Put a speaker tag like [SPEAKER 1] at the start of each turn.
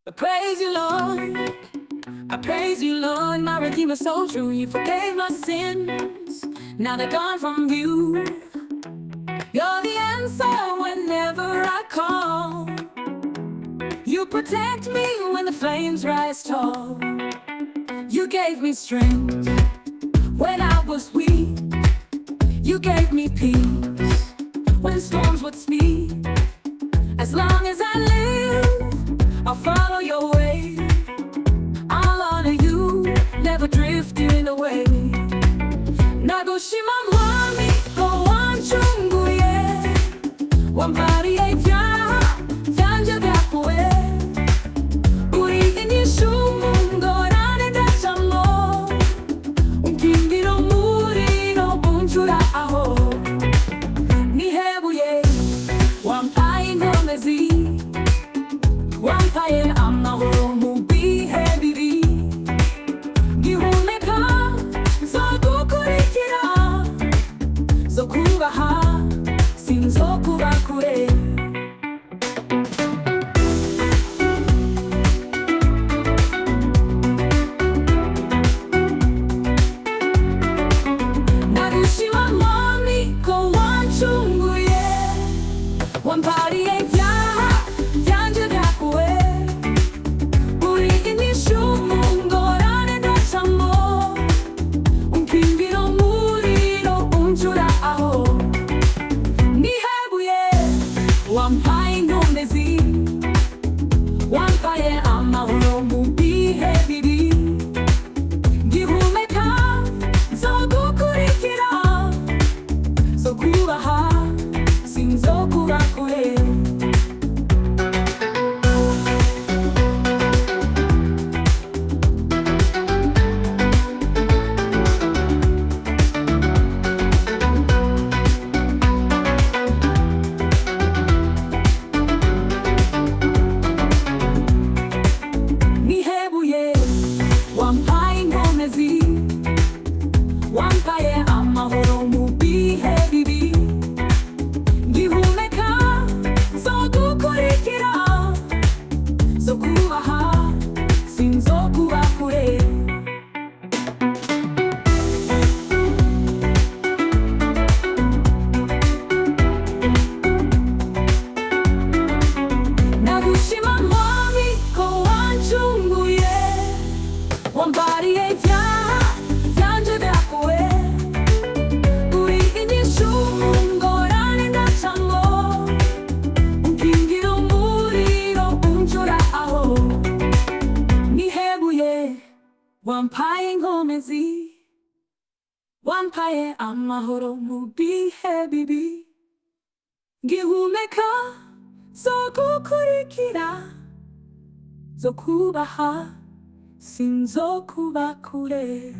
[SPEAKER 1] I praise you, Lord. I praise you, Lord. My Redeemer so true. You forgave my sins. Now they're gone from you. You're the answer whenever I call. You protect me when the flames rise tall. You gave me strength when I was weak. You gave me peace when storms would speak. As long as I live, I'll follow your way. I'll honor you, never drifting away. Ndagushima Mwami, wancunguye. Wampariye ivyaha, vyanje vyakuwe. Inyishu, ngorane ndacamwo. Unkingira, umuriro, uncura aho. Nihebuye, Wampaye, inkomezi. Wampaye, amahoro mu bihe bibi. Ngihumeka, nzogukurikira. Nzokwubaha, sinzokuba kure. Ndagushima Mwami, wancunguye. Wampariye ivyaha, vyanje vyakuwe. Inyishu, ngorane ndacamwo. Unkingira, umuriro, uncura aho. Nihebuye, Wampaye, inkomezi. Wampaye, amahoro mu bihe bibi. Ngihumeka, nzogukurikira. Nzokwubaha, sinzokuba kure. Nihebuye, Wampaye, inkomezi. Wampaye, amahoro mu bihe bibi. Ngihumeka, nzogukurikira. Nzokubaha, sinzokuba kure. Ndagushima Mwami, wancunguye. Wampariye ivyaha, vyanje vyakuwe. Inyishu, ngorane ndacamwo. Unkingira, umuriro, uncura aho. Nihebuye, Wampaye, inkomezi. Wampaye, amahoro mu bihe bibi. Ngihumeka, nzogukurikira. Nzokubaha, sinzokuba kure.